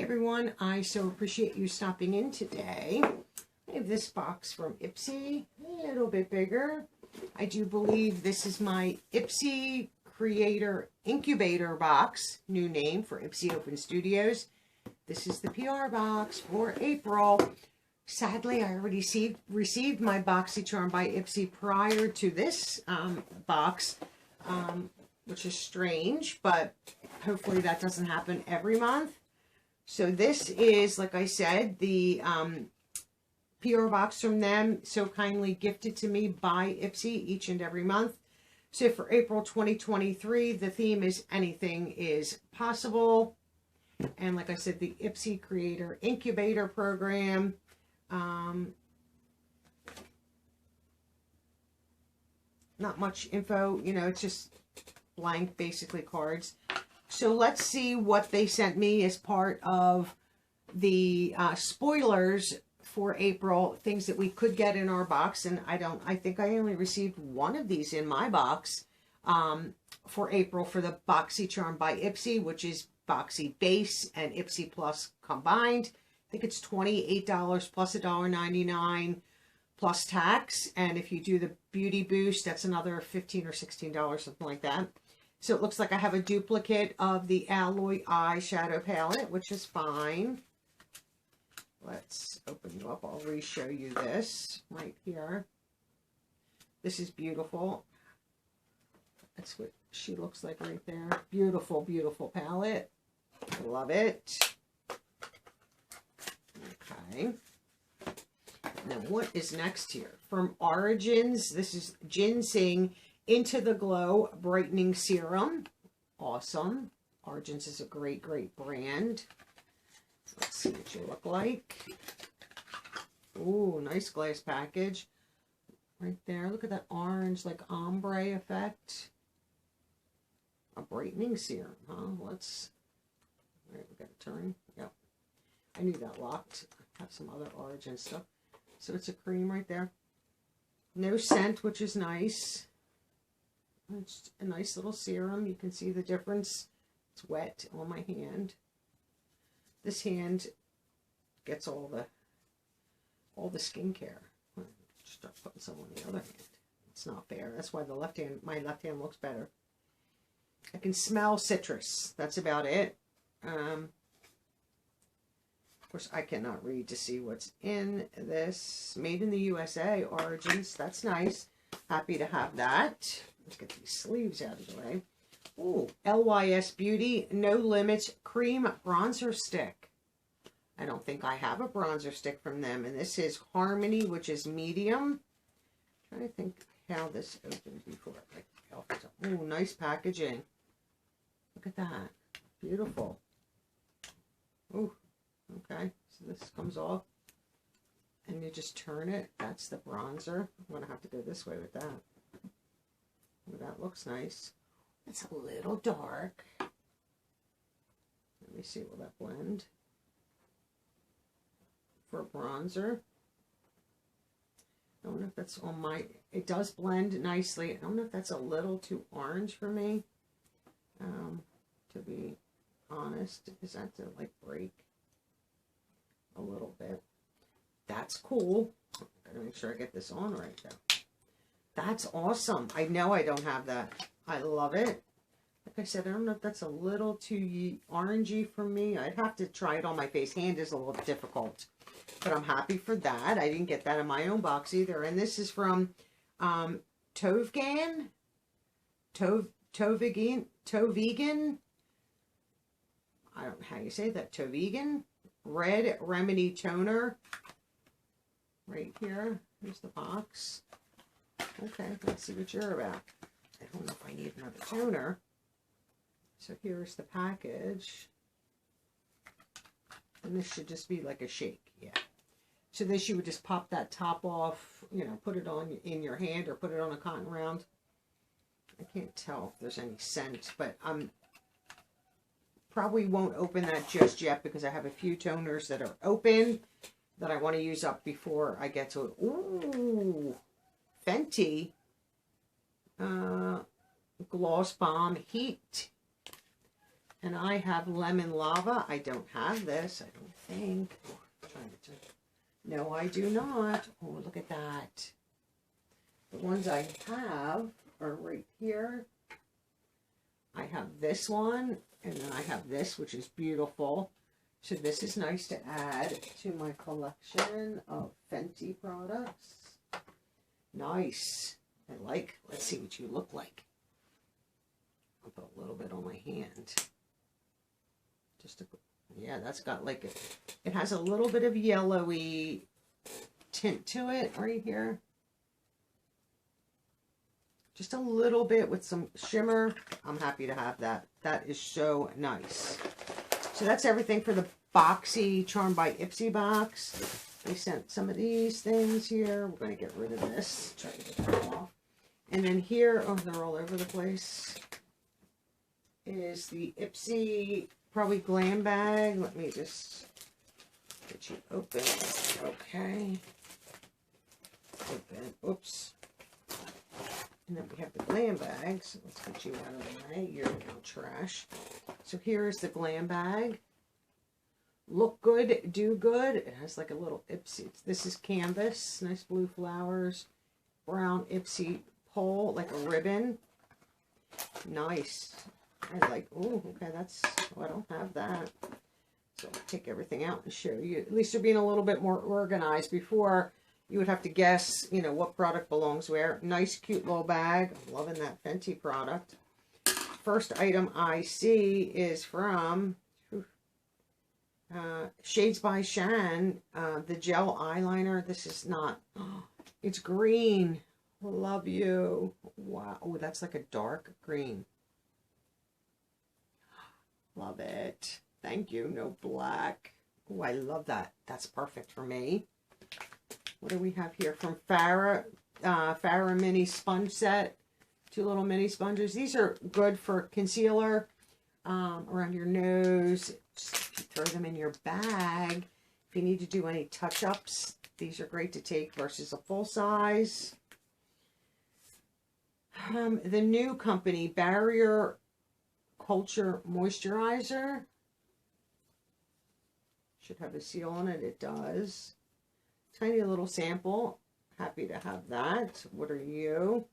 everyone, I so appreciate you stopping in today. I have this box from Ipsy, a little bit bigger. I do believe this is my Ipsy Creator Incubator box, new name for Ipsy Open Studios. This is the PR box for April. Sadly, I already received my Boxycharm by Ipsy prior to this box, which is strange, but hopefully that doesn't happen every month. So this is, like I said, the PR box from them, so kindly gifted to me by Ipsy each and every month. So for April 2023, the theme is Anything is Possible. And like I said, the Ipsy Creator Incubator program. Not much info, you know, it's just blank, basically, cards. So let's see what they sent me as part of the spoilers for April, things that we could get in our box. And I think I only received one of these in my box for April for the Boxycharm by Ipsy, which is Boxy Base and Ipsy Plus combined. I think it's $28 plus $1.99 plus tax. And if you do the Beauty Boost, that's another $15 or $16, something like that. So it looks like I have a duplicate of the Alloy eyeshadow palette, which is fine. Let's open you up. I'll re-show you this right here. This is beautiful. That's what she looks like right there. Beautiful, beautiful palette. I love it. Okay. Now what is next here? From Origins, this is Ginseng Into the Glow Brightening Serum. Awesome. Origins is a great, great brand. Let's see what you look like. Ooh, nice glass package. Right there. Look at that orange, like ombre effect. A brightening serum, huh? Let's... All right, we got to turn. Yep. I knew that locked. I have some other Origin stuff. So it's a cream right there. No scent, which is nice. It's a nice little serum. You can see the difference. It's wet on my hand. This hand gets all the skincare. Just start putting some on the other hand. It's not fair. That's why the left hand, my left hand looks better. I can smell citrus. That's about it. Of course, I cannot read to see what's in this. Made in the USA, Origins. That's nice. Happy to have that. Let's get these sleeves out of the way. Ooh, LYS Beauty No Limits Cream Bronzer Stick. I don't think I have a bronzer stick from them. And this is Harmony, which is medium. I'm trying to think how this opened before. Ooh, nice packaging. Look at that. Beautiful. Ooh, okay. So this comes off. And you just turn it. That's the bronzer. I'm going to have to go this way with that. Ooh, that looks nice. It's a little dark. Let me see, will that blend? For a bronzer. I don't know if that's on my... It does blend nicely. I don't know if that's a little too orange for me. To be honest. Is that to like break a little bit? That's cool. Gotta make sure I get this on right though. That's awesome. I know I don't have that. I love it. Like I said, I don't know if that's a little too orangey for me. I'd have to try it on my face. Hand is a little difficult. But I'm happy for that. I didn't get that in my own box either. And this is from Tovgan. Tovegan. I don't know how you say that. Tovegan. Red Remedy Toner. Right here. Here's the box. Okay, let's see what you're about. I don't know if I need another toner. So here's the package. And this should just be like a shake, yeah. So this, you would just pop that top off, you know, put it on in your hand or put it on a cotton round. I can't tell if there's any scent, but probably won't open that just yet because I have a few toners that are open that I want to use up before I get to it. Ooh, Fenty Gloss Bomb Heat. And I have Lemon Lava. I don't have this, I don't think. Oh, I'm trying to check. No, I do not. Oh, look at that. The ones I have are right here. I have this one, and then I have this, which is beautiful. So this is nice to add to my collection of Fenty products. Nice. I like. Let's see what you look like. I'll put a little bit on my hand. Just to, yeah, that's got like it has a little bit of yellowy tint to it right here. Just a little bit with some shimmer. I'm happy to have that. That is so nice. So that's everything for the Boxycharm by Ipsy box. They sent some of these things here. We're going to get rid of this. Try to get that off. And then here, oh, they're all over the place, is the Ipsy, probably Glam bag. Let me just get you open. Okay. Open. Oops. And then we have the Glam bag. So let's get you out of the way. You're now trash. So here is the Glam bag. Look good, do good. It has like a little Ipsy. This is canvas. Nice blue flowers. Brown Ipsy pole, like a ribbon. Nice. I like, oh, okay, that's, oh, I don't have that. So I'll take everything out and show you. At least you're being a little bit more organized. Before, you would have to guess, you know, what product belongs where. Nice, cute little bag. I'm loving that Fenty product. First item I see is from Shades by Shan, the gel eyeliner. This is not, oh, it's green. Love you. Wow. Oh, that's like a dark green. Love it. Thank you. No black. Oh, I love that. That's perfect for me. What do we have here from Farrah? Farrah mini sponge set. 2 little mini sponges. These are good for concealer around your nose. Just throw them in your bag. If you need to do any touch-ups, these are great to take versus a full size. The new company, Barrier Culture Moisturizer. Should have a seal on it. It does. Tiny little sample. Happy to have that. What are you?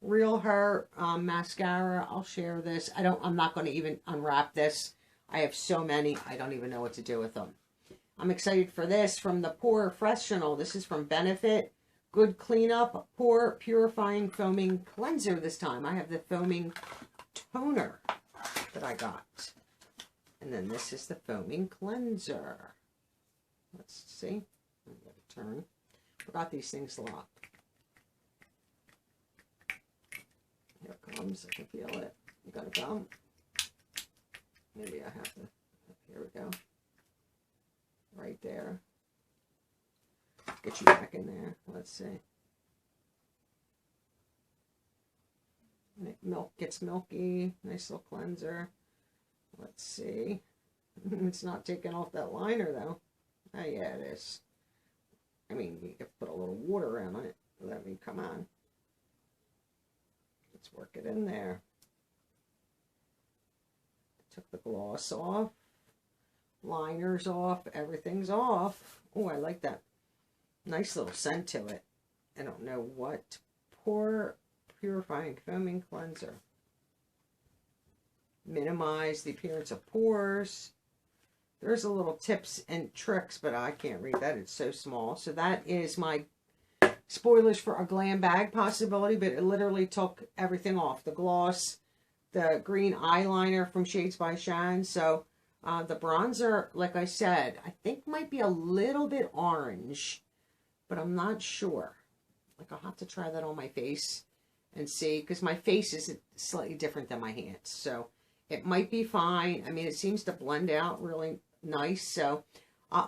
Real Hair mascara. I'll share this. I'm not going to even unwrap this. I have so many. I don't even know what to do with them. I'm excited for this from the Pore Professional. This is from Benefit. Good cleanup, pore purifying foaming cleanser this time. I have the foaming toner that I got. And then this is the foaming cleanser. Let's see. I'm going to turn. Forgot these things locked. Here it comes. I can feel it. You got to come. Maybe I have to. Here we go. Right there. Get you back in there. Let's see. And it gets milky. Nice little cleanser. Let's see. It's not taking off that liner though. Oh yeah, it is. I mean, you could put a little water on it. Let me, come on. Let's work it in there. Took the gloss off. Liner's off. Everything's off. Oh, I like that. Nice little scent to it. I don't know what. Pore purifying foaming cleanser. Minimize the appearance of pores. There's a little tips and tricks, but I can't read that. It's so small. So that is my spoilers for a Glam bag possibility, but it literally took everything off. The gloss, the green eyeliner from Shades by Shan. So the bronzer, like I said, I think might be a little bit orange, but I'm not sure. Like, I'll have to try that on my face and see, because my face is slightly different than my hands. So it might be fine. I mean, it seems to blend out really nice. So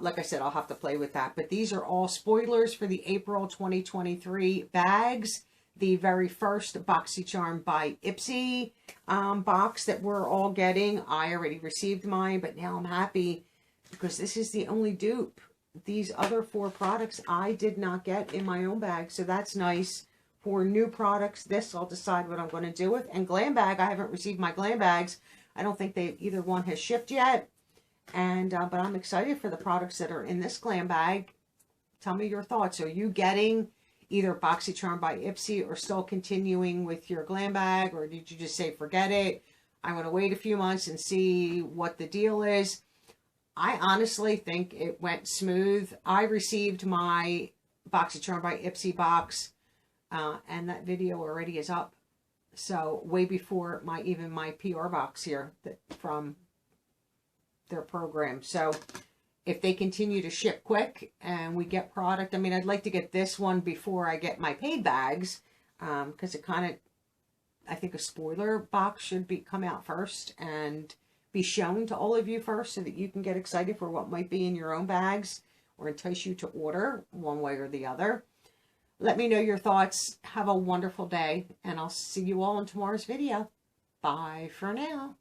like I said, I'll have to play with that. But these are all spoilers for the April 2023 bags. The very first Boxycharm by Ipsy box that we're all getting. I already received mine, but now I'm happy because this is the only dupe. These other 4 products I did not get in my own bag. So that's nice. For new products, this I'll decide what I'm going to do with. And Glam bag, I haven't received my Glam bags. I don't think either one has shipped yet. And but I'm excited for the products that are in this Glam bag. Tell me your thoughts. Are you getting either Boxycharm by Ipsy or still continuing with your Glam bag? Or did you just say, forget it, I want to wait a few months and see what the deal is? I honestly think it went smooth. I received my Boxycharm by Ipsy box, and that video already is up. So way before even my PR box here from their program. So if they continue to ship quick and we get product, I mean, I'd like to get this one before I get my paid bags, because it kind of, I think a spoiler box should come out first and be shown to all of you first, so that you can get excited for what might be in your own bags or entice you to order one way or the other. Let me know your thoughts. Have a wonderful day, and I'll see you all in tomorrow's video. Bye for now.